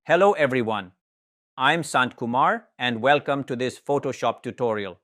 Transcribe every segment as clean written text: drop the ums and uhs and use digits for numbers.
Hello everyone, I'm Sant Kumar and welcome to this Photoshop tutorial.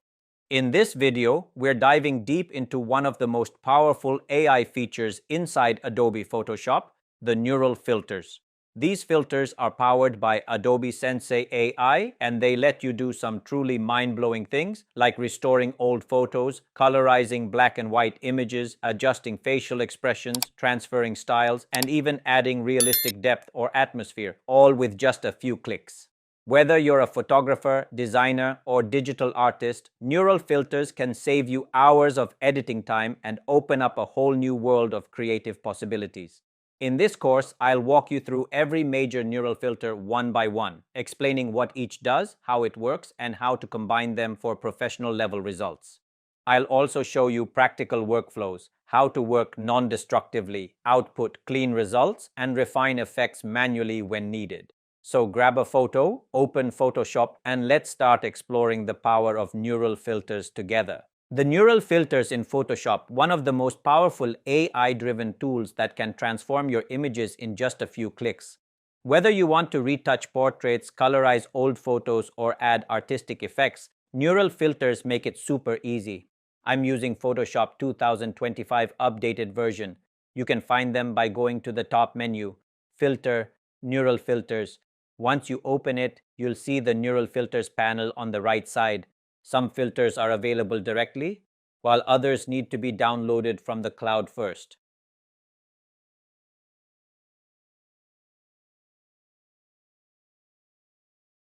In this video, we're diving deep into one of the most powerful AI features inside Adobe Photoshop, the neural filters. These filters are powered by Adobe Sensei AI and they let you do some truly mind-blowing things like restoring old photos, colorizing black and white images, adjusting facial expressions, transferring styles, and even adding realistic depth or atmosphere, all with just a few clicks. Whether you're a photographer, designer, or digital artist, neural filters can save you hours of editing time and open up a whole new world of creative possibilities. In this course, I'll walk you through every major neural filter one by one, explaining what each does, how it works, and how to combine them for professional level results. I'll also show you practical workflows, how to work non-destructively, output clean results, and refine effects manually when needed. So grab a photo, open Photoshop, and let's start exploring the power of neural filters together. The neural filters in Photoshop, one of the most powerful AI-driven tools that can transform your images in just a few clicks. Whether you want to retouch portraits, colorize old photos, or add artistic effects, neural filters make it super easy. I'm using Photoshop 2025 updated version. You can find them by going to the top menu, Filter, Neural Filters. Once you open it, you'll see the Neural Filters panel on the right side. Some filters are available directly, while others need to be downloaded from the cloud first.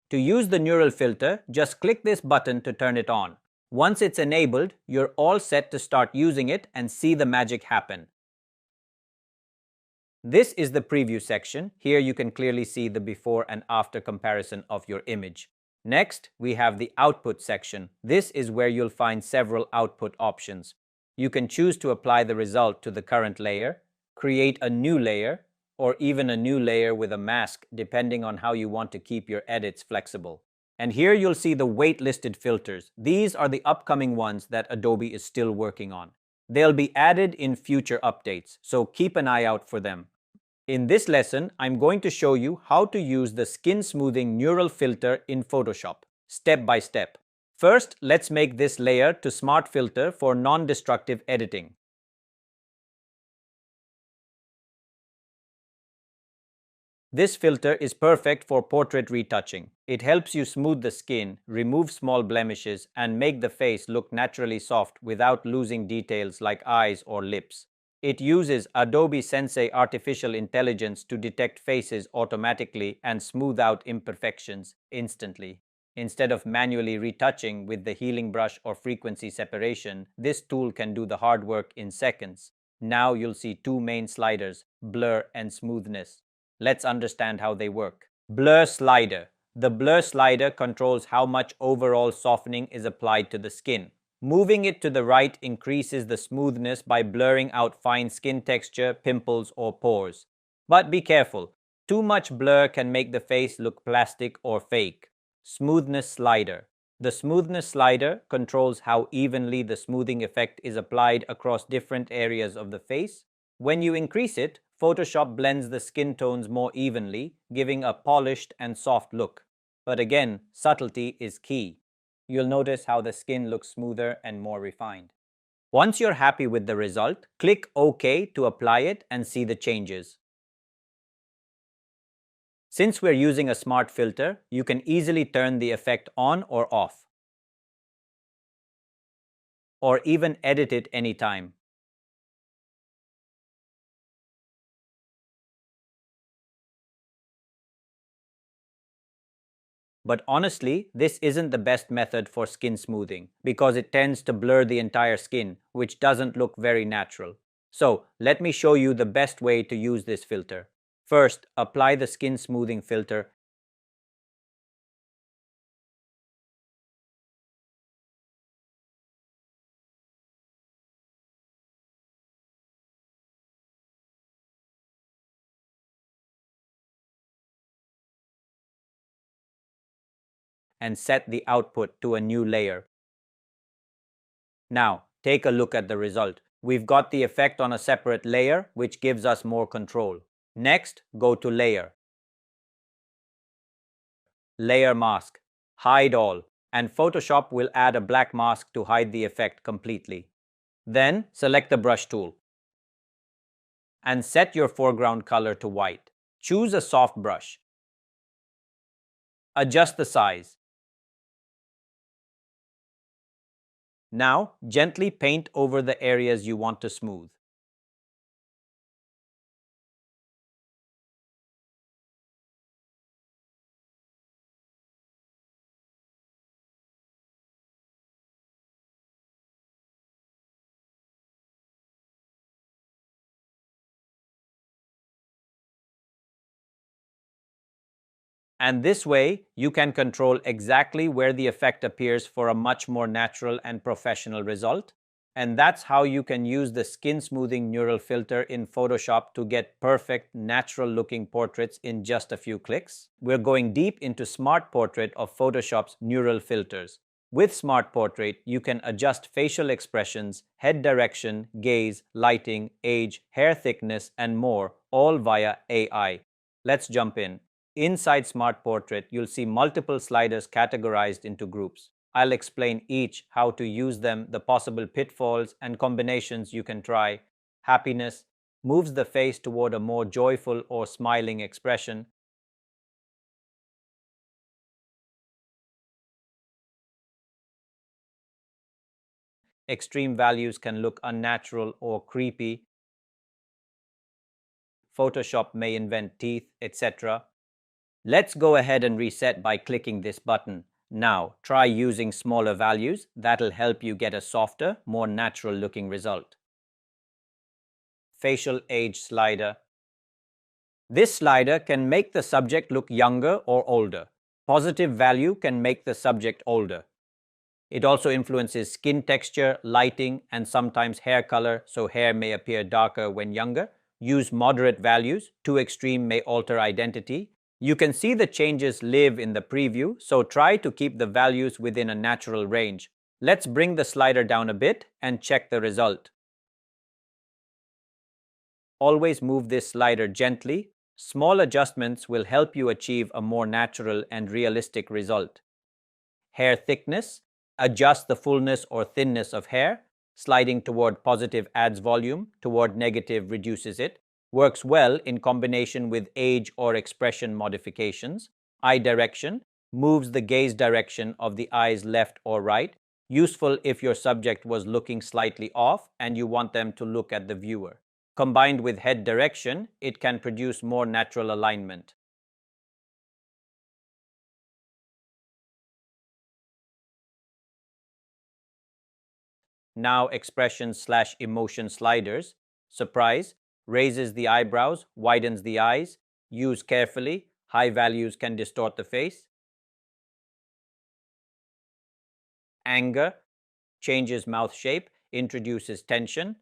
To use the neural filter, just click this button to turn it on. Once it's enabled, you're all set to start using it and see the magic happen. This is the preview section. Here you can clearly see the before and after comparison of your image. Next, we have the output section. This is where you'll find several output options. You can choose to apply the result to the current layer, create a new layer, or even a new layer with a mask, depending on how you want to keep your edits flexible. And here you'll see the waitlisted filters. These are the upcoming ones that Adobe is still working on. They'll be added in future updates, so keep an eye out for them. In this lesson, I'm going to show you how to use the skin smoothing neural filter in Photoshop, step by step. First, let's make this layer to Smart Filter for non-destructive editing. This filter is perfect for portrait retouching. It helps you smooth the skin, remove small blemishes, and make the face look naturally soft without losing details like eyes or lips. It uses Adobe Sensei artificial intelligence to detect faces automatically and smooth out imperfections instantly. Instead of manually retouching with the healing brush or frequency separation, this tool can do the hard work in seconds. Now you'll see two main sliders, blur and smoothness. Let's understand how they work. Blur slider. The blur slider controls how much overall softening is applied to the skin. Moving it to the right increases the smoothness by blurring out fine skin texture, pimples, or pores. But be careful. Too much blur can make the face look plastic or fake. Smoothness slider. The smoothness slider controls how evenly the smoothing effect is applied across different areas of the face. When you increase it, Photoshop blends the skin tones more evenly, giving a polished and soft look. But again, subtlety is key. You'll notice how the skin looks smoother and more refined. Once you're happy with the result, click OK to apply it and see the changes. Since we're using a smart filter, you can easily turn the effect on or off, or even edit it anytime. But honestly, this isn't the best method for skin smoothing because it tends to blur the entire skin, which doesn't look very natural. So, let me show you the best way to use this filter. First, apply the skin smoothing filter and set the output to a new layer. Now, take a look at the result. We've got the effect on a separate layer, which gives us more control. Next, go to Layer. Layer mask. Hide all. And Photoshop will add a black mask to hide the effect completely. Then select the brush tool and set your foreground color to white. Choose a soft brush. Adjust the size. Now, gently paint over the areas you want to smooth. And this way, you can control exactly where the effect appears for a much more natural and professional result. And that's how you can use the skin smoothing neural filter in Photoshop to get perfect, natural looking portraits in just a few clicks. We're going deep into Smart Portrait of Photoshop's neural filters. With Smart Portrait, you can adjust facial expressions, head direction, gaze, lighting, age, hair thickness, and more, all via AI. Let's jump in. Inside Smart Portrait, you'll see multiple sliders categorized into groups. I'll explain each, how to use them, the possible pitfalls and combinations you can try. Happiness moves the face toward a more joyful or smiling expression. Extreme values can look unnatural or creepy. Photoshop may invent teeth, etc. Let's go ahead and reset by clicking this button. Now, try using smaller values. That'll help you get a softer, more natural looking result. Facial age slider. This slider can make the subject look younger or older. Positive value can make the subject older. It also influences skin texture, lighting, and sometimes hair color, so hair may appear darker when younger. Use moderate values. Too extreme may alter identity. You can see the changes live in the preview, so try to keep the values within a natural range. Let's bring the slider down a bit and check the result. Always move this slider gently. Small adjustments will help you achieve a more natural and realistic result. Hair thickness. Adjust the fullness or thinness of hair. Sliding toward positive adds volume, toward negative reduces it. Works well in combination with age or expression modifications. Eye direction moves the gaze direction of the eyes left or right. Useful if your subject was looking slightly off and you want them to look at the viewer. Combined with head direction, it can produce more natural alignment. Now expression/emotion sliders. Surprise raises the eyebrows, widens the eyes. Use carefully. High values can distort the face. Anger changes mouth shape, introduces tension.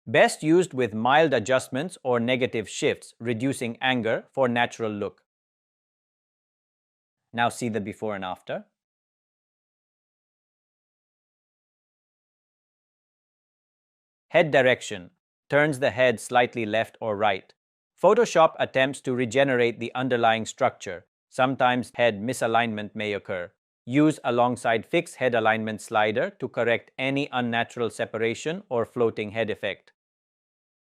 Best used with mild adjustments or negative shifts, reducing anger for natural look. Now see the before and after. Head direction turns the head slightly left or right. Photoshop attempts to regenerate the underlying structure. Sometimes head misalignment may occur. Use alongside Fix Head Alignment slider to correct any unnatural separation or floating head effect.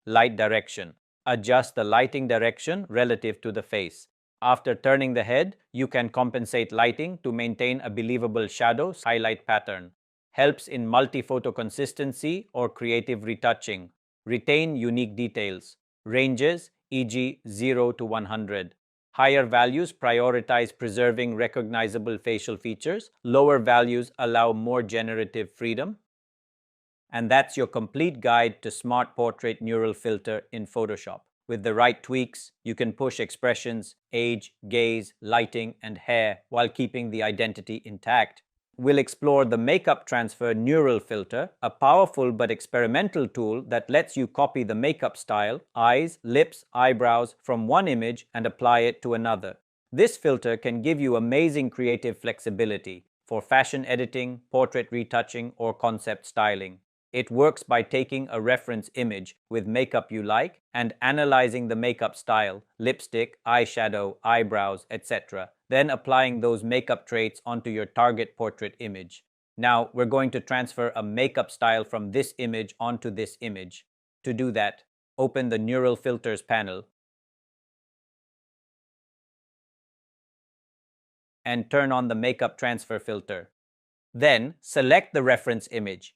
Light direction. Adjust the lighting direction relative to the face. After turning the head, you can compensate lighting to maintain a believable shadow highlight pattern. Helps in multi-photo consistency or creative retouching. Retain unique details. Ranges, e.g. 0 to 100. Higher values prioritize preserving recognizable facial features. Lower values allow more generative freedom. And that's your complete guide to Smart Portrait Neural Filter in Photoshop. With the right tweaks, you can push expressions, age, gaze, lighting, and hair while keeping the identity intact. We'll explore the Makeup Transfer Neural Filter, a powerful but experimental tool that lets you copy the makeup style, eyes, lips, eyebrows from one image and apply it to another. This filter can give you amazing creative flexibility for fashion editing, portrait retouching, or concept styling. It works by taking a reference image with makeup you like and analyzing the makeup style, lipstick, eyeshadow, eyebrows, etc., then applying those makeup traits onto your target portrait image. Now, we're going to transfer a makeup style from this image onto this image. To do that, open the Neural Filters panel and turn on the Makeup Transfer filter. Then, select the reference image.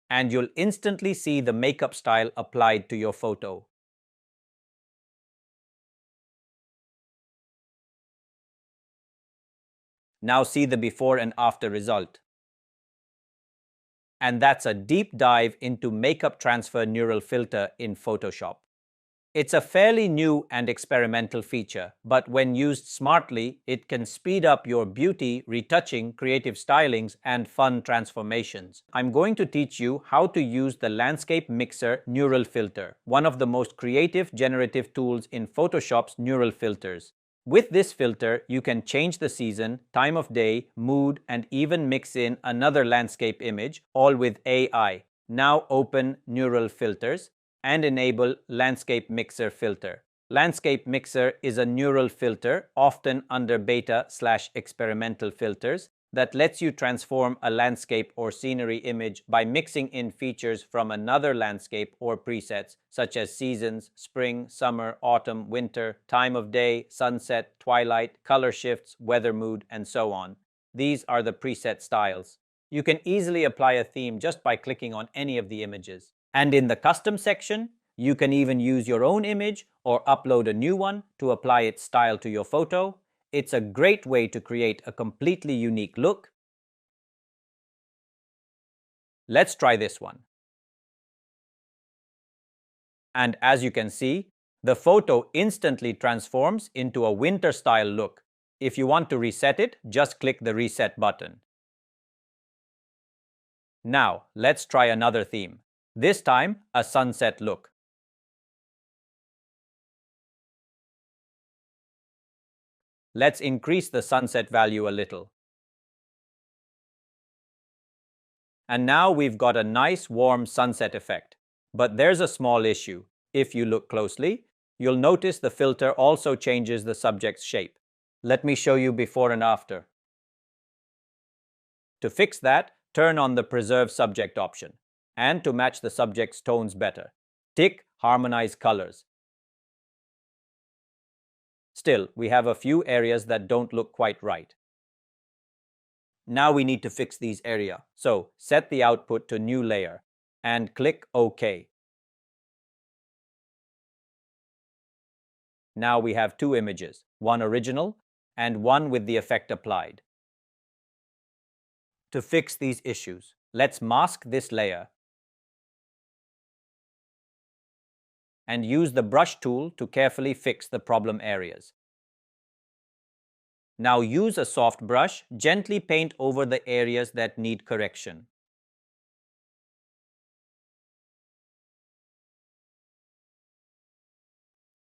And you'll instantly see the makeup style applied to your photo. Now see the before and after result. And that's a deep dive into Makeup Transfer Neural Filter in Photoshop. It's a fairly new and experimental feature, but when used smartly, it can speed up your beauty, retouching, creative stylings, and fun transformations. I'm going to teach you how to use the Landscape Mixer Neural Filter, one of the most creative generative tools in Photoshop's neural filters. With this filter, you can change the season, time of day, mood, and even mix in another landscape image, all with AI. Now open Neural Filters and enable Landscape Mixer filter. Landscape Mixer is a neural filter, often under beta/experimental filters, that lets you transform a landscape or scenery image by mixing in features from another landscape or presets, such as seasons, spring, summer, autumn, winter, time of day, sunset, twilight, color shifts, weather mood, and so on. These are the preset styles. You can easily apply a theme just by clicking on any of the images. And in the custom section, you can even use your own image or upload a new one to apply its style to your photo. It's a great way to create a completely unique look. Let's try this one. And as you can see, the photo instantly transforms into a winter-style look. If you want to reset it, just click the Reset button. Now, let's try another theme. This time, a sunset look. Let's increase the sunset value a little. And now we've got a nice warm sunset effect. But there's a small issue. If you look closely, you'll notice the filter also changes the subject's shape. Let me show you before and after. To fix that, turn on the Preserve Subject option. And to match the subject's tones better, tick Harmonize Colors. Still, we have a few areas that don't look quite right. Now we need to fix these areas. So, set the output to New Layer and click OK. Now we have two images, one original and one with the effect applied. To fix these issues, let's mask this layer and use the brush tool to carefully fix the problem areas. Now use a soft brush, gently paint over the areas that need correction.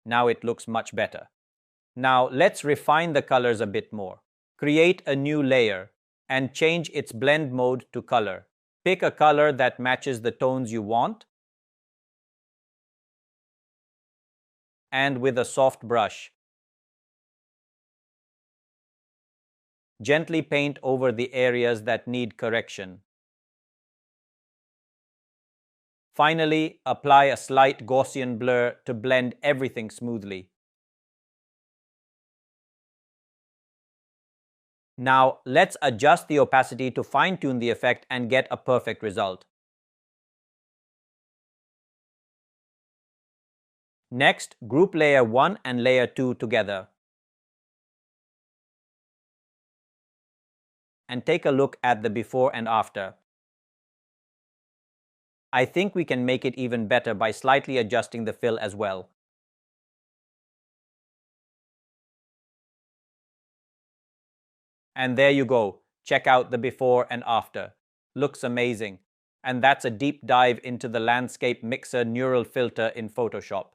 Now it looks much better. Now let's refine the colors a bit more. Create a new layer and change its blend mode to color. Pick a color that matches the tones you want, and with a soft brush, gently paint over the areas that need correction. Finally, apply a slight Gaussian blur to blend everything smoothly. Now, let's adjust the opacity to fine-tune the effect and get a perfect result. Next, group layer 1 and layer 2 together. And take a look at the before and after. I think we can make it even better by slightly adjusting the fill as well. And there you go. Check out the before and after. Looks amazing. And that's a deep dive into the Landscape Mixer Neural Filter in Photoshop.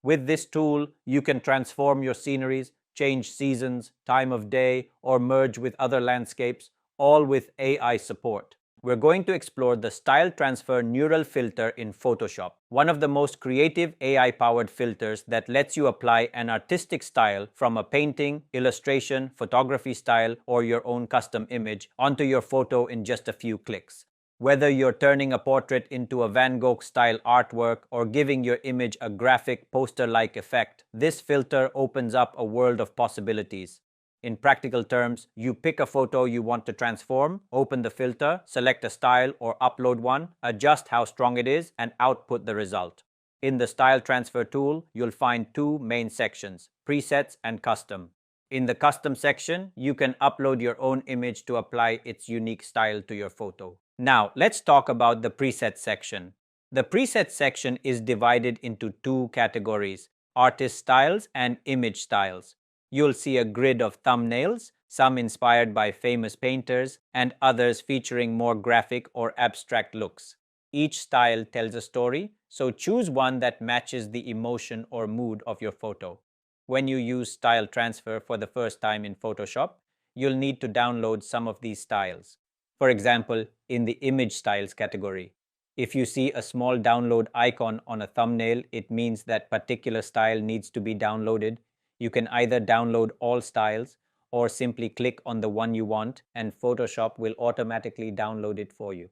With this tool, you can transform your sceneries, change seasons, time of day, or merge with other landscapes, all with AI support. We're going to explore the Style Transfer Neural Filter in Photoshop, one of the most creative AI-powered filters that lets you apply an artistic style from a painting, illustration, photography style, or your own custom image onto your photo in just a few clicks. Whether you're turning a portrait into a Van Gogh-style artwork or giving your image a graphic, poster-like effect, this filter opens up a world of possibilities. In practical terms, you pick a photo you want to transform, open the filter, select a style or upload one, adjust how strong it is, and output the result. In the Style Transfer tool, you'll find two main sections, presets and custom. In the custom section, you can upload your own image to apply its unique style to your photo. Now, let's talk about the preset section. The preset section is divided into two categories, artist styles and image styles. You'll see a grid of thumbnails, some inspired by famous painters and others featuring more graphic or abstract looks. Each style tells a story, so choose one that matches the emotion or mood of your photo. When you use Style Transfer for the first time in Photoshop, you'll need to download some of these styles. For example, in the Image Styles category, if you see a small download icon on a thumbnail, it means that particular style needs to be downloaded. You can either download all styles or simply click on the one you want and Photoshop will automatically download it for you.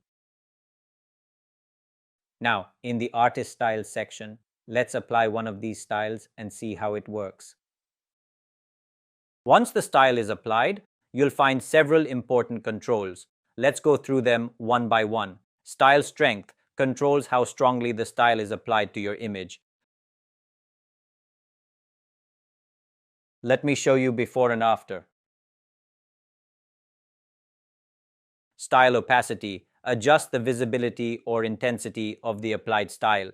Now, in the Artist Styles section, let's apply one of these styles and see how it works. Once the style is applied, you'll find several important controls. Let's go through them one by one. Style Strength controls how strongly the style is applied to your image. Let me show you before and after. Style Opacity adjusts the visibility or intensity of the applied style.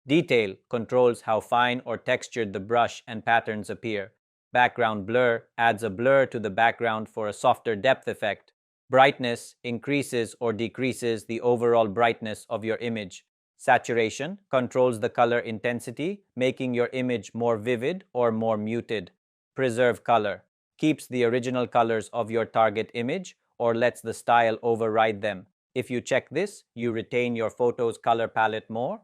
Detail controls how fine or textured the brush and patterns appear. Background Blur adds a blur to the background for a softer depth effect. Brightness increases or decreases the overall brightness of your image. Saturation controls the color intensity, making your image more vivid or more muted. Preserve Color keeps the original colors of your target image or lets the style override them. If you check this, you retain your photo's color palette more.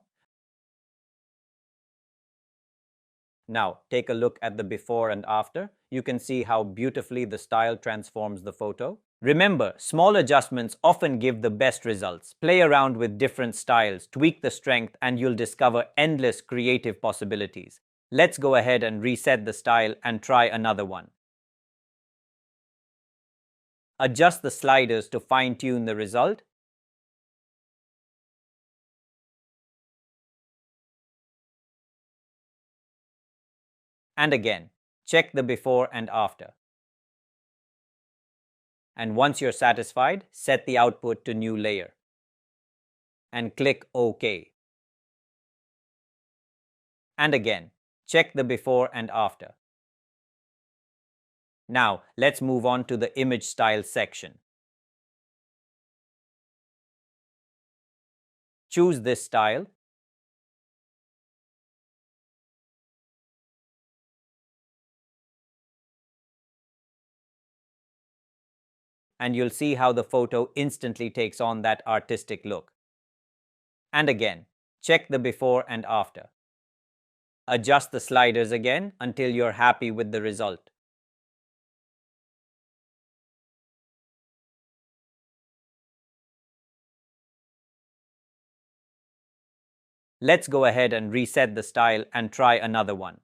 Now, take a look at the before and after. You can see how beautifully the style transforms the photo. Remember, small adjustments often give the best results. Play around with different styles, tweak the strength, and you'll discover endless creative possibilities. Let's go ahead and reset the style and try another one. Adjust the sliders to fine-tune the result. And again, check the before and after. And once you're satisfied, set the output to New Layer. And click OK. And again, check the before and after. Now, let's move on to the Image Style section. Choose this style. And you'll see how the photo instantly takes on that artistic look. And again, check the before and after. Adjust the sliders again until you're happy with the result. Let's go ahead and reset the style and try another one.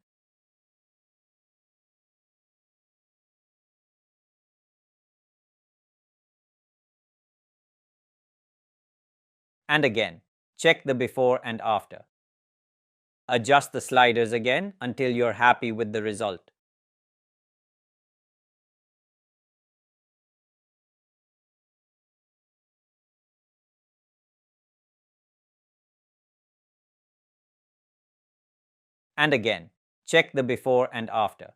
And again, check the before and after. Adjust the sliders again until you're happy with the result. And again, check the before and after.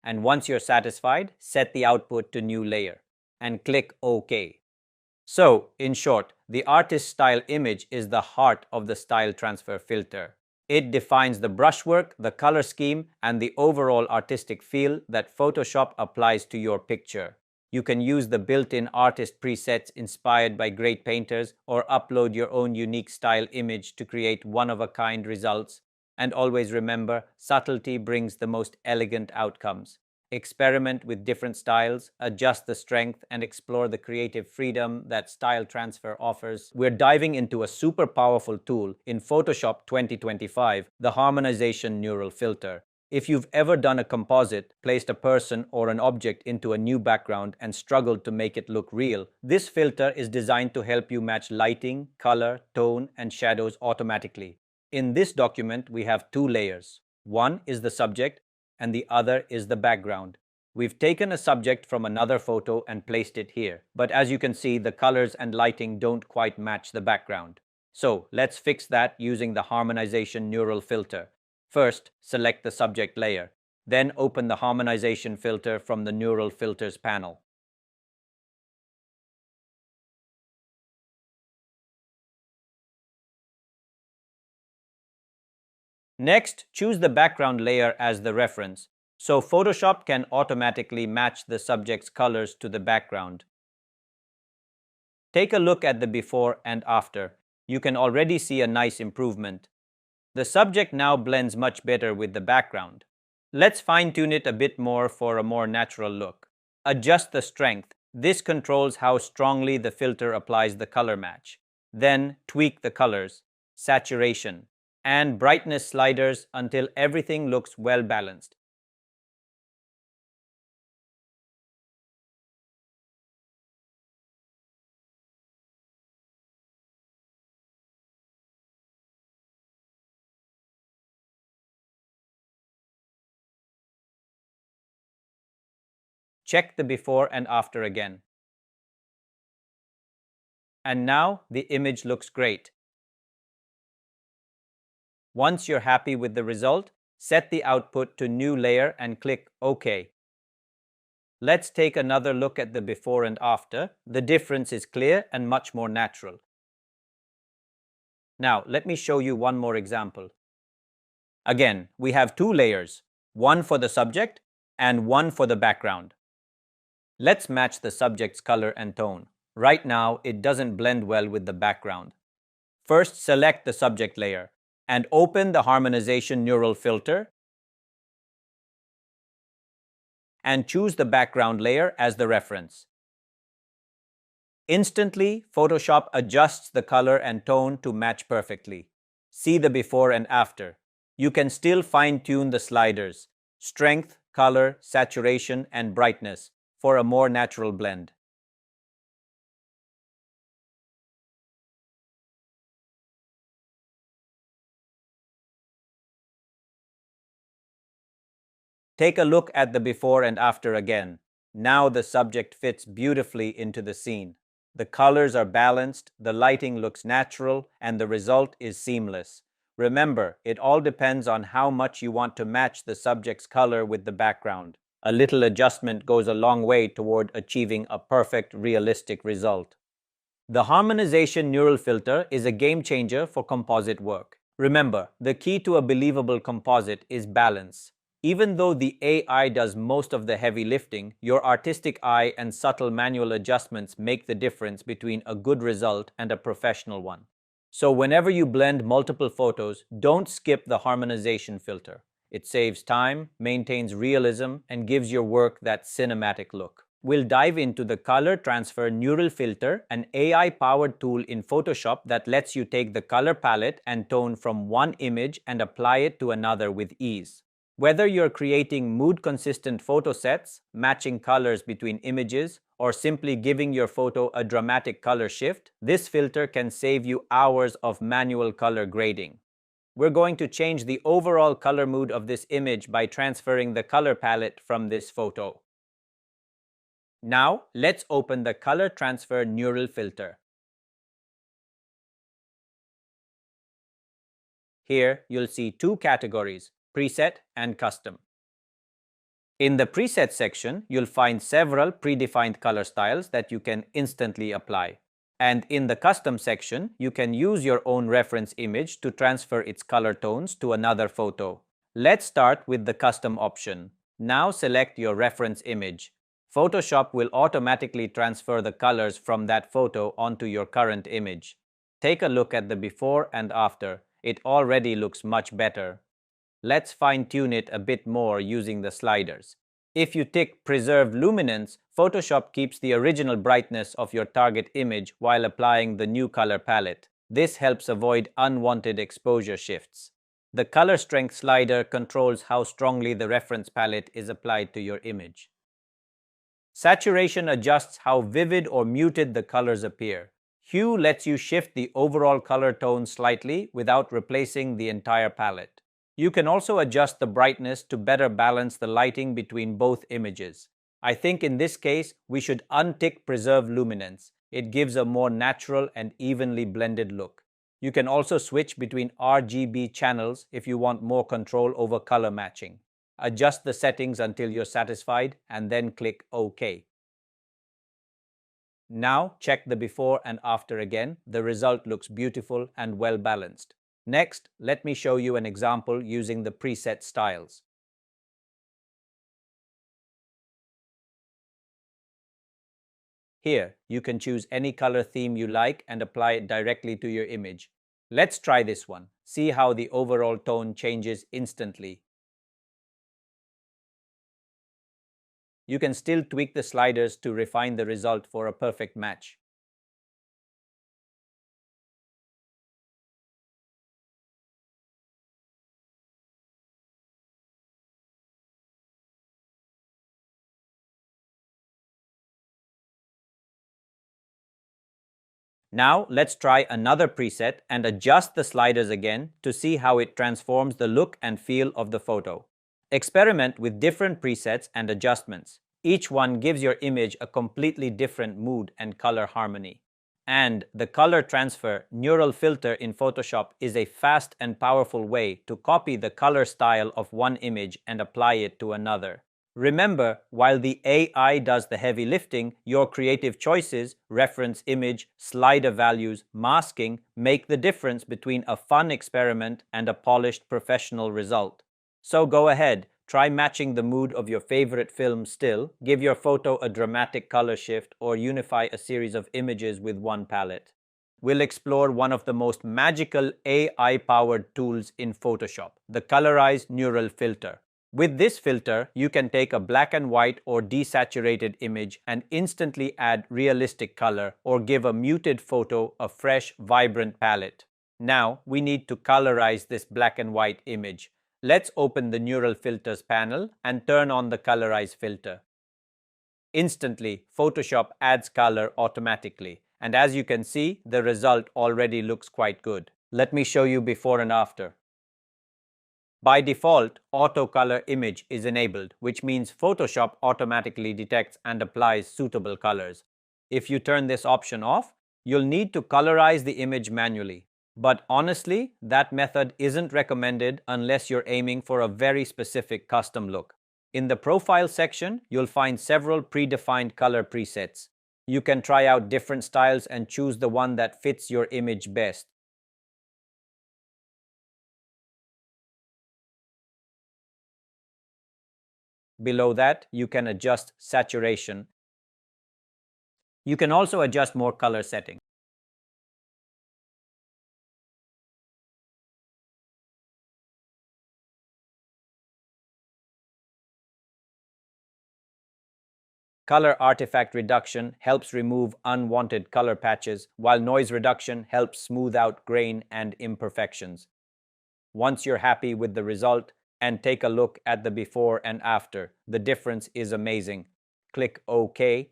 And once you're satisfied, set the output to New Layer and click OK. So, in short, the artist style image is the heart of the style transfer filter. It defines the brushwork, the color scheme, and the overall artistic feel that Photoshop applies to your picture. You can use the built-in artist presets inspired by great painters or upload your own unique style image to create one-of-a-kind results. And always remember, subtlety brings the most elegant outcomes. Experiment with different styles, adjust the strength, and explore the creative freedom that style transfer offers. We're diving into a super powerful tool in Photoshop 2025, the Harmonization Neural Filter. If you've ever done a composite, placed a person or an object into a new background and struggled to make it look real, this filter is designed to help you match lighting, color, tone, and shadows automatically. In this document, we have two layers. One is the subject, and the other is the background. We've taken a subject from another photo and placed it here, but as you can see, the colors and lighting don't quite match the background. So let's fix that using the Harmonization Neural Filter. First, select the subject layer. Then open the Harmonization filter from the Neural Filters panel. Next, choose the background layer as the reference, so Photoshop can automatically match the subject's colors to the background. Take a look at the before and after. You can already see a nice improvement. The subject now blends much better with the background. Let's fine-tune it a bit more for a more natural look. Adjust the strength. This controls how strongly the filter applies the color match. Then tweak the colors, saturation, and brightness sliders until everything looks well balanced. Check the before and after again. And now the image looks great. Once you're happy with the result, set the output to New Layer and click OK. Let's take another look at the before and after. The difference is clear and much more natural. Now, let me show you one more example. Again, we have two layers, one for the subject and one for the background. Let's match the subject's color and tone. Right now, it doesn't blend well with the background. First, select the subject layer and open the Harmonization Neural Filter and choose the background layer as the reference. Instantly, Photoshop adjusts the color and tone to match perfectly. See the before and after. You can still fine-tune the sliders, strength, color, saturation, and brightness for a more natural blend. Take a look at the before and after again. Now the subject fits beautifully into the scene. The colors are balanced, the lighting looks natural, and the result is seamless. Remember, it all depends on how much you want to match the subject's color with the background. A little adjustment goes a long way toward achieving a perfect, realistic result. The Harmonization Neural Filter is a game changer for composite work. Remember, the key to a believable composite is balance. Even though the AI does most of the heavy lifting, your artistic eye and subtle manual adjustments make the difference between a good result and a professional one. So whenever you blend multiple photos, don't skip the harmonization filter. It saves time, maintains realism, and gives your work that cinematic look. We'll dive into the Color Transfer Neural Filter, an AI-powered tool in Photoshop that lets you take the color palette and tone from one image and apply it to another with ease. Whether you're creating mood-consistent photo sets, matching colors between images, or simply giving your photo a dramatic color shift, this filter can save you hours of manual color grading. We're going to change the overall color mood of this image by transferring the color palette from this photo. Now, let's open the Color Transfer Neural Filter. Here, you'll see two categories, Preset and Custom. In the Preset section, you'll find several predefined color styles that you can instantly apply. And in the custom section, you can use your own reference image to transfer its color tones to another photo. Let's start with the custom option. Now select your reference image. Photoshop will automatically transfer the colors from that photo onto your current image. Take a look at the before and after. It already looks much better. Let's fine-tune it a bit more using the sliders. If you tick Preserve Luminance, Photoshop keeps the original brightness of your target image while applying the new color palette. This helps avoid unwanted exposure shifts. The color strength slider controls how strongly the reference palette is applied to your image. Saturation adjusts how vivid or muted the colors appear. Hue lets you shift the overall color tone slightly without replacing the entire palette. You can also adjust the brightness to better balance the lighting between both images. I think in this case, we should untick Preserve Luminance. It gives a more natural and evenly blended look. You can also switch between RGB channels if you want more control over color matching. Adjust the settings until you're satisfied and then click OK. Now check the before and after again. The result looks beautiful and well balanced. Next, let me show you an example using the preset styles. Here, you can choose any color theme you like and apply it directly to your image. Let's try this one. See how the overall tone changes instantly. You can still tweak the sliders to refine the result for a perfect match. Now let's try another preset and adjust the sliders again to see how it transforms the look and feel of the photo. Experiment with different presets and adjustments. Each one gives your image a completely different mood and color harmony. And the color transfer neural filter in Photoshop is a fast and powerful way to copy the color style of one image and apply it to another. Remember, while the AI does the heavy lifting, your creative choices, reference image, slider values, masking, make the difference between a fun experiment and a polished professional result. So go ahead, try matching the mood of your favorite film still, give your photo a dramatic color shift, or unify a series of images with one palette. We'll explore one of the most magical AI-powered tools in Photoshop, the Colorize Neural Filter. With this filter, you can take a black and white or desaturated image and instantly add realistic color or give a muted photo a fresh, vibrant palette. Now, we need to colorize this black and white image. Let's open the Neural Filters panel and turn on the Colorize filter. Instantly, Photoshop adds color automatically. And as you can see, the result already looks quite good. Let me show you before and after. By default, Auto Color Image is enabled, which means Photoshop automatically detects and applies suitable colors. If you turn this option off, you'll need to colorize the image manually. But honestly, that method isn't recommended unless you're aiming for a very specific custom look. In the Profile section, you'll find several predefined color presets. You can try out different styles and choose the one that fits your image best. Below that, you can adjust saturation. You can also adjust more color settings. Color artifact reduction helps remove unwanted color patches, while noise reduction helps smooth out grain and imperfections. Once you're happy with the result, and take a look at the before and after, the difference is amazing. Click OK.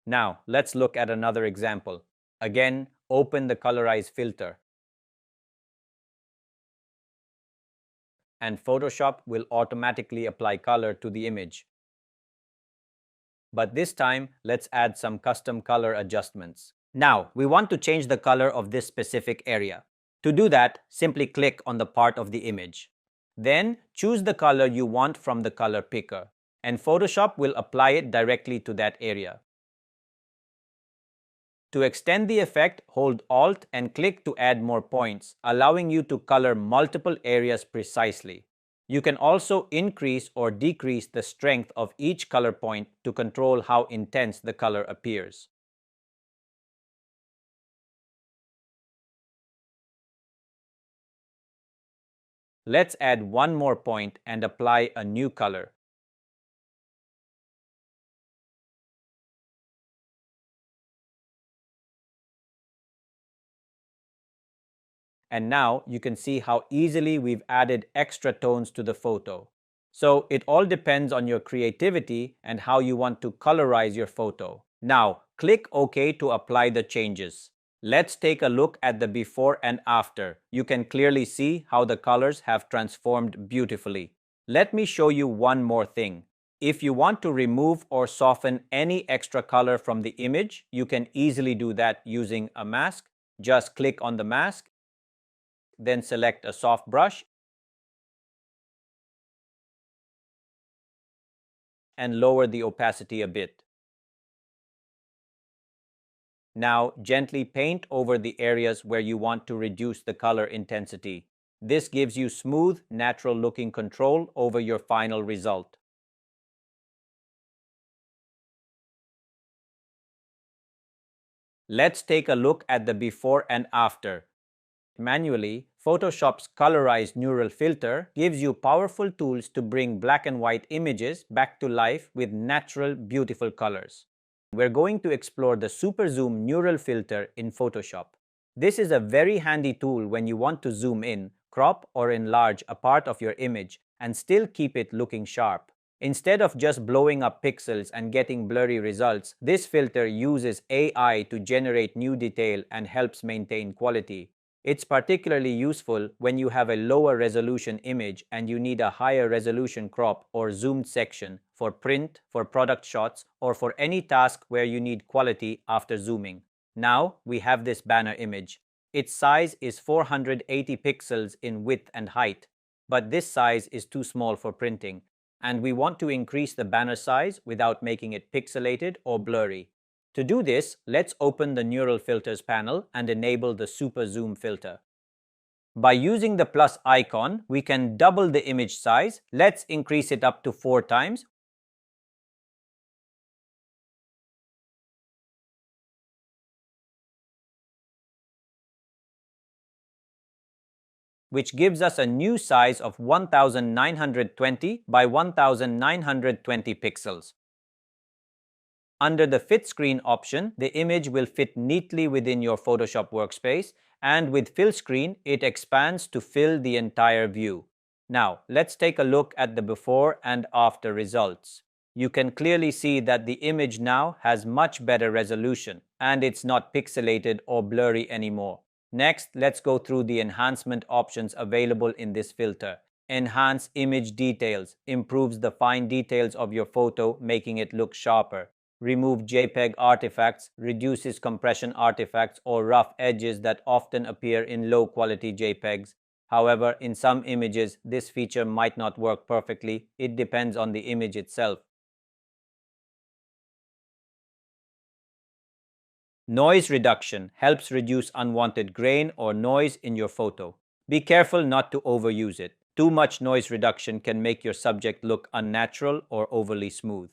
Now, let's look at another example. Again, open the Colorize filter. And Photoshop will automatically apply color to the image. But this time, let's add some custom color adjustments. Now, we want to change the color of this specific area. To do that, simply click on the part of the image. Then, choose the color you want from the color picker, and Photoshop will apply it directly to that area. To extend the effect, hold Alt and click to add more points, allowing you to color multiple areas precisely. You can also increase or decrease the strength of each color point to control how intense the color appears. Let's add one more point and apply a new color. And now you can see how easily we've added extra tones to the photo. So it all depends on your creativity and how you want to colorize your photo. Now, click OK to apply the changes. Let's take a look at the before and after. You can clearly see how the colors have transformed beautifully. Let me show you one more thing. If you want to remove or soften any extra color from the image, you can easily do that using a mask. Just click on the mask, then select a soft brush and lower the opacity a bit. Now, gently paint over the areas where you want to reduce the color intensity. This gives you smooth, natural-looking control over your final result. Let's take a look at the before and after. Manually, Photoshop's Colorize neural filter gives you powerful tools to bring black and white images back to life with natural, beautiful colors. We're going to explore the Super Zoom neural filter in Photoshop. This is a very handy tool when you want to zoom in, crop or enlarge a part of your image and still keep it looking sharp. Instead of just blowing up pixels and getting blurry results, this filter uses AI to generate new detail and helps maintain quality. It's particularly useful when you have a lower resolution image and you need a higher resolution crop or zoomed section for print, for product shots, or for any task where you need quality after zooming. Now we have this banner image. Its size is 480 pixels in width and height, but this size is too small for printing, and we want to increase the banner size without making it pixelated or blurry. To do this, let's open the Neural Filters panel and enable the Super Zoom filter. By using the plus icon, we can double the image size. Let's increase it up to 4 times. Which gives us a new size of 1920 by 1920 pixels. Under the Fit Screen option, the image will fit neatly within your Photoshop workspace, and with Fill Screen, it expands to fill the entire view. Now, let's take a look at the before and after results. You can clearly see that the image now has much better resolution, and it's not pixelated or blurry anymore. Next, let's go through the enhancement options available in this filter. Enhance image details improves the fine details of your photo, making it look sharper. Remove JPEG artifacts, reduces compression artifacts or rough edges that often appear in low-quality JPEGs. However, in some images, this feature might not work perfectly. It depends on the image itself. Noise reduction helps reduce unwanted grain or noise in your photo. Be careful not to overuse it. Too much noise reduction can make your subject look unnatural or overly smooth.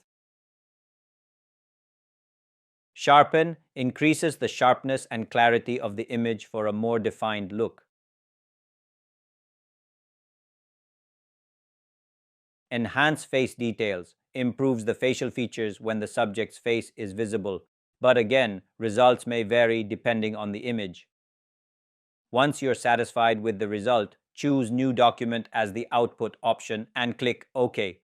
Sharpen increases the sharpness and clarity of the image for a more defined look. Enhance face details improves the facial features when the subject's face is visible, but again, results may vary depending on the image. Once you're satisfied with the result, choose New Document as the output option and click OK.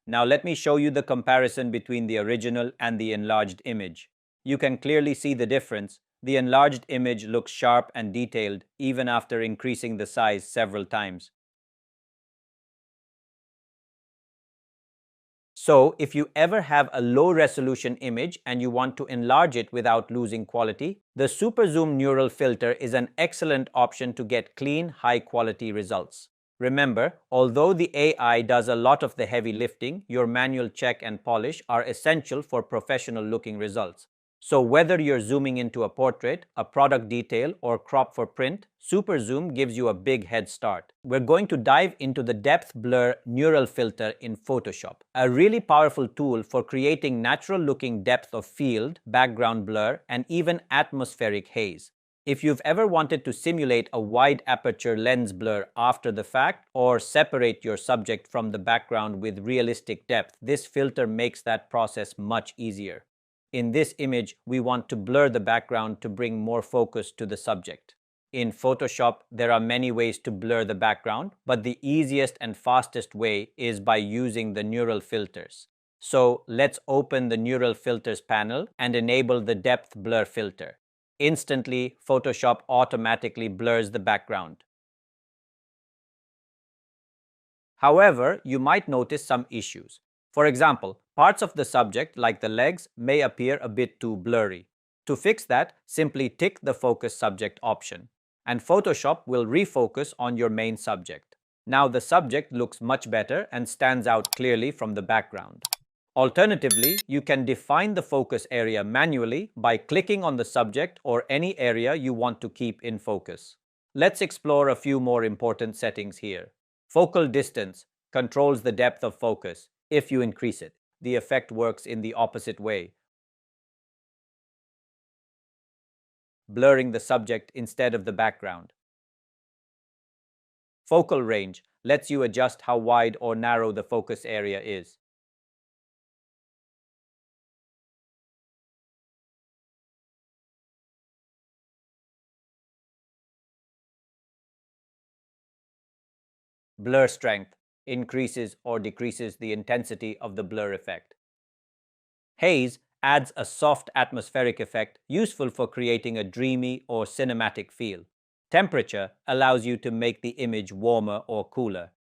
Now let me show you the comparison between the original and the enlarged image. You can clearly see the difference. The enlarged image looks sharp and detailed even after increasing the size several times. So, if you ever have a low-resolution image and you want to enlarge it without losing quality, the Super Zoom Neural Filter is an excellent option to get clean, high-quality results. Remember, although the AI does a lot of the heavy lifting, your manual check and polish are essential for professional-looking results. So whether you're zooming into a portrait, a product detail, or crop for print, Super Zoom gives you a big head start. We're going to dive into the Depth Blur Neural Filter in Photoshop, a really powerful tool for creating natural-looking depth of field, background blur, and even atmospheric haze. If you've ever wanted to simulate a wide aperture lens blur after the fact or separate your subject from the background with realistic depth, this filter makes that process much easier. In this image, we want to blur the background to bring more focus to the subject. In Photoshop, there are many ways to blur the background, but the easiest and fastest way is by using the neural filters. So let's open the Neural Filters panel and enable the Depth Blur filter. Instantly, Photoshop automatically blurs the background. However, you might notice some issues. For example, parts of the subject, like the legs, may appear a bit too blurry. To fix that, simply tick the Focus Subject option, and Photoshop will refocus on your main subject. Now the subject looks much better and stands out clearly from the background. Alternatively, you can define the focus area manually by clicking on the subject or any area you want to keep in focus. Let's explore a few more important settings here. Focal distance controls the depth of focus. If you increase it, the effect works in the opposite way, blurring the subject instead of the background. Focal range lets you adjust how wide or narrow the focus area is. Blur strength increases or decreases the intensity of the blur effect. Haze adds a soft atmospheric effect useful for creating a dreamy or cinematic feel. Temperature allows you to make the image warmer or cooler.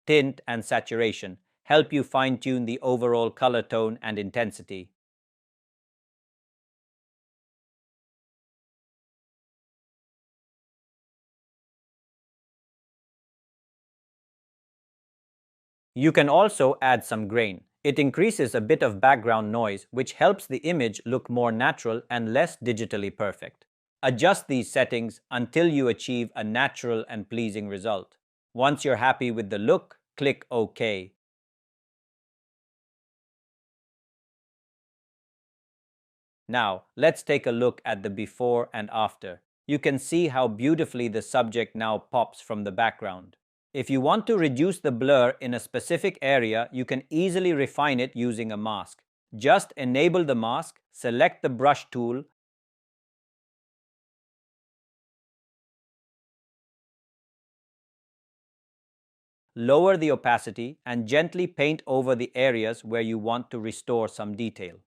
Tint and saturation help you fine-tune the overall color tone and intensity. You can also add some grain. It increases a bit of background noise, which helps the image look more natural and less digitally perfect. Adjust these settings until you achieve a natural and pleasing result. Once you're happy with the look, click OK. Now, let's take a look at the before and after. You can see how beautifully the subject now pops from the background. If you want to reduce the blur in a specific area, you can easily refine it using a mask. Just enable the mask, select the brush tool, lower the opacity, and gently paint over the areas where you want to restore some detail.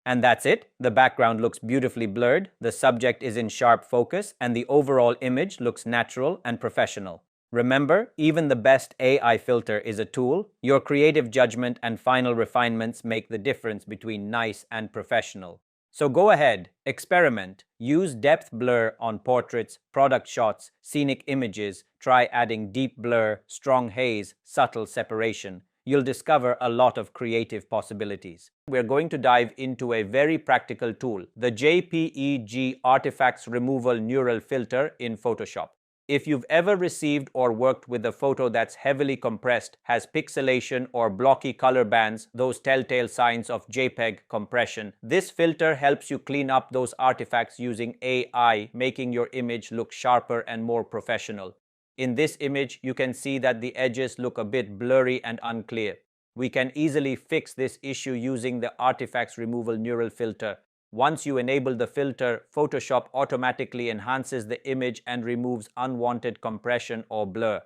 And that's it. The background looks beautifully blurred, the subject is in sharp focus, and the overall image looks natural and professional. Remember, even the best AI filter is a tool. Your creative judgment and final refinements make the difference between nice and professional. So go ahead, experiment. Use depth blur on portraits, product shots, scenic images. Try adding deep blur, strong haze, subtle separation. You'll discover a lot of creative possibilities. We're going to dive into a very practical tool, the JPEG Artifacts Removal Neural Filter in Photoshop. If you've ever received or worked with a photo that's heavily compressed, has pixelation or blocky color bands, those telltale signs of JPEG compression, this filter helps you clean up those artifacts using AI, making your image look sharper and more professional. In this image, you can see that the edges look a bit blurry and unclear. We can easily fix this issue using the Artifacts Removal Neural Filter. Once you enable the filter, Photoshop automatically enhances the image and removes unwanted compression or blur.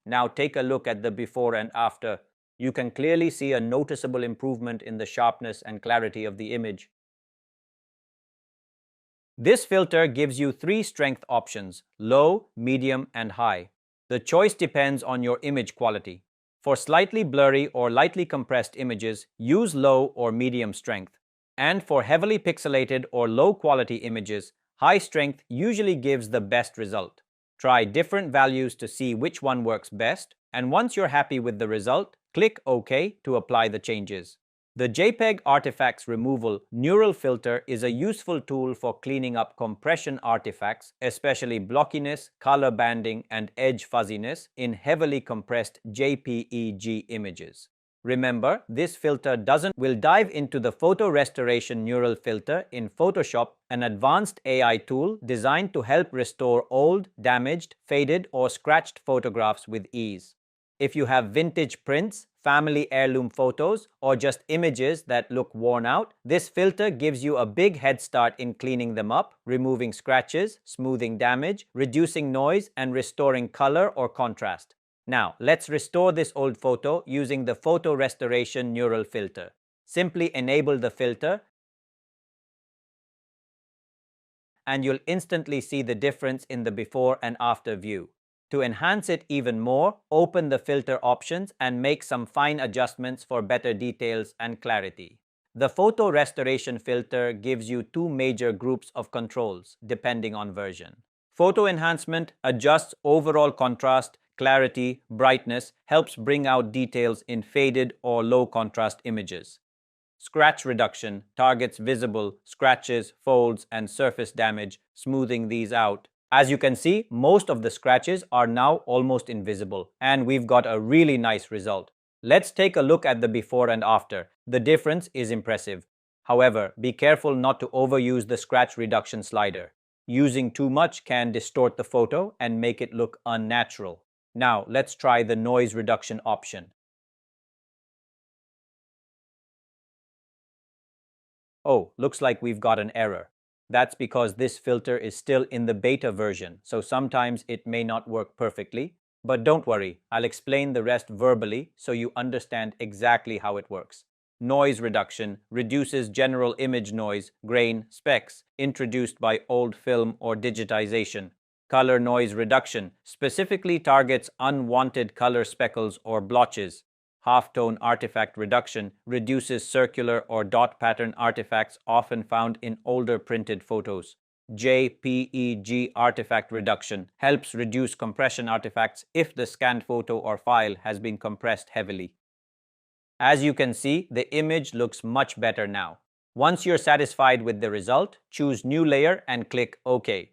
Now take a look at the before and after. You can clearly see a noticeable improvement in the sharpness and clarity of the image. This filter gives you 3 strength options: low, medium, and high. The choice depends on your image quality. For slightly blurry or lightly compressed images, use low or medium strength. And for heavily pixelated or low-quality images, high strength usually gives the best result. Try different values to see which one works best, and once you're happy with the result, click OK to apply the changes. The JPEG artifacts removal neural filter is a useful tool for cleaning up compression artifacts, especially blockiness, color banding, and edge fuzziness in heavily compressed JPEG images. Remember, this filter will dive into the photo restoration neural filter in Photoshop, an advanced AI tool designed to help restore old, damaged, faded, or scratched photographs with ease. If you have vintage prints, family heirloom photos, or just images that look worn out, this filter gives you a big head start in cleaning them up, removing scratches, smoothing damage, reducing noise, and restoring color or contrast. Now, let's restore this old photo using the Photo Restoration Neural Filter. Simply enable the filter, and you'll instantly see the difference in the before and after view. To enhance it even more, open the filter options and make some fine adjustments for better details and clarity. The Photo Restoration Filter gives you two major groups of controls, depending on version. Photo Enhancement adjusts overall contrast, clarity, brightness, helps bring out details in faded or low contrast images. Scratch Reduction targets visible scratches, folds, and surface damage, smoothing these out. As you can see, most of the scratches are now almost invisible, and we've got a really nice result. Let's take a look at the before and after. The difference is impressive. However, be careful not to overuse the scratch reduction slider. Using too much can distort the photo and make it look unnatural. Now, let's try the noise reduction option. Oh, looks like we've got an error. That's because this filter is still in the beta version, so sometimes it may not work perfectly. But don't worry, I'll explain the rest verbally so you understand exactly how it works. Noise reduction reduces general image noise, grain, specks introduced by old film or digitization. Color noise reduction specifically targets unwanted color speckles or blotches. Halftone artifact reduction reduces circular or dot pattern artifacts often found in older printed photos. JPEG artifact reduction helps reduce compression artifacts if the scanned photo or file has been compressed heavily. As you can see, the image looks much better now. Once you're satisfied with the result, choose New Layer and click OK.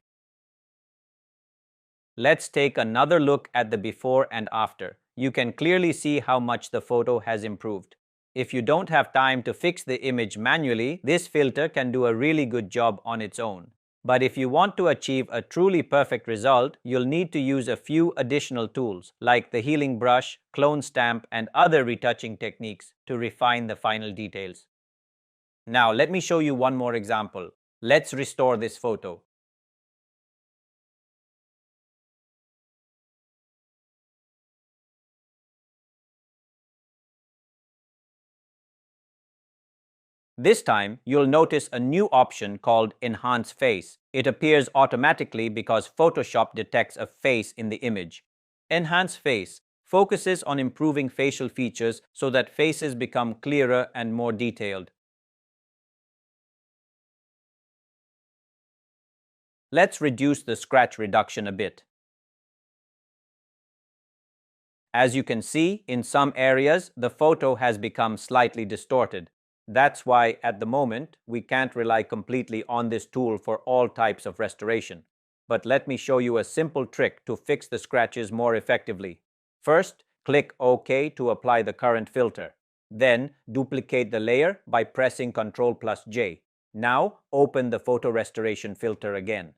Let's take another look at the before and after. You can clearly see how much the photo has improved. If you don't have time to fix the image manually, this filter can do a really good job on its own. But if you want to achieve a truly perfect result, you'll need to use a few additional tools, like the healing brush, clone stamp, and other retouching techniques to refine the final details. Now, let me show you one more example. Let's restore this photo. This time, you'll notice a new option called Enhance Face. It appears automatically because Photoshop detects a face in the image. Enhance Face focuses on improving facial features so that faces become clearer and more detailed. Let's reduce the scratch reduction a bit. As you can see, in some areas, the photo has become slightly distorted. That's why, at the moment, we can't rely completely on this tool for all types of restoration. But let me show you a simple trick to fix the scratches more effectively. First, click OK to apply the current filter. Then, duplicate the layer by pressing Ctrl+J. Now, open the photo restoration filter again.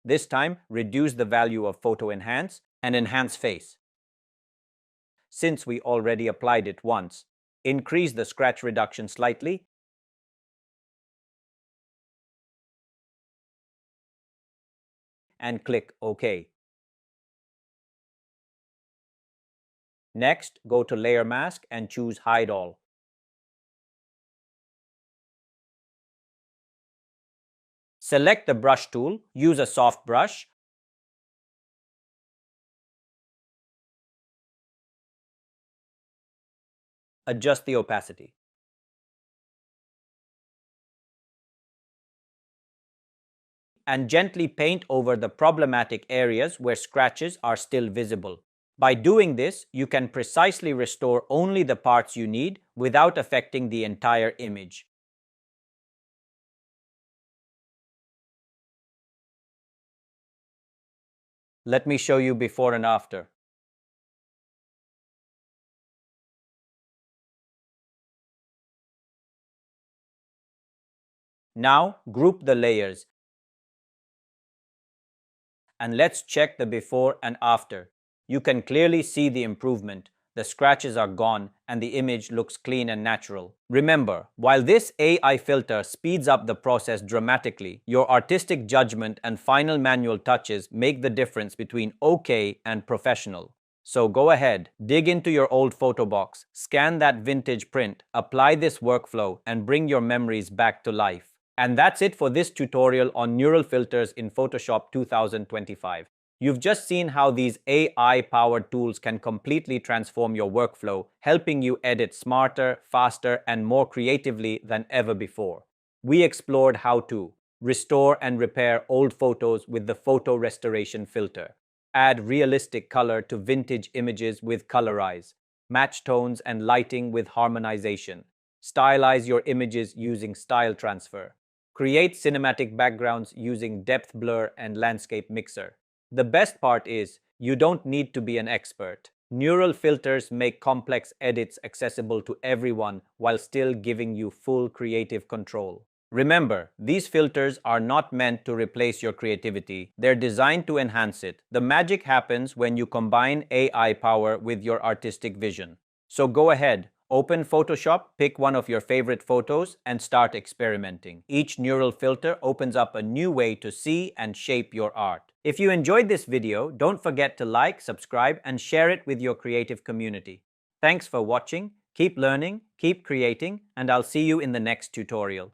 This time, reduce the value of Photo Enhance and Enhance Face. Since we already applied it once, increase the scratch reduction slightly and click OK. Next, go to Layer Mask and choose Hide All. Select the brush tool, use a soft brush, adjust the opacity. and gently paint over the problematic areas where scratches are still visible. By doing this, you can precisely restore only the parts you need without affecting the entire image. Let me show you before and after. Now, group the layers and let's check the before and after. You can clearly see the improvement. The scratches are gone and the image looks clean and natural. Remember, while this AI filter speeds up the process dramatically, your artistic judgment and final manual touches make the difference between okay and professional. So go ahead, dig into your old photo box, scan that vintage print, apply this workflow, and bring your memories back to life. And that's it for this tutorial on neural filters in Photoshop 2025. You've just seen how these AI-powered tools can completely transform your workflow, helping you edit smarter, faster, and more creatively than ever before. We explored how to restore and repair old photos with the photo restoration filter, add realistic color to vintage images with Colorize, match tones and lighting with Harmonization, stylize your images using style transfer, create cinematic backgrounds using depth blur and landscape mixer. The best part is, you don't need to be an expert. Neural filters make complex edits accessible to everyone while still giving you full creative control. Remember, these filters are not meant to replace your creativity. They're designed to enhance it. The magic happens when you combine AI power with your artistic vision. So go ahead, open Photoshop, pick one of your favorite photos, and start experimenting. Each neural filter opens up a new way to see and shape your art. If you enjoyed this video, don't forget to like, subscribe, and share it with your creative community. Thanks for watching. Keep learning, keep creating, and I'll see you in the next tutorial.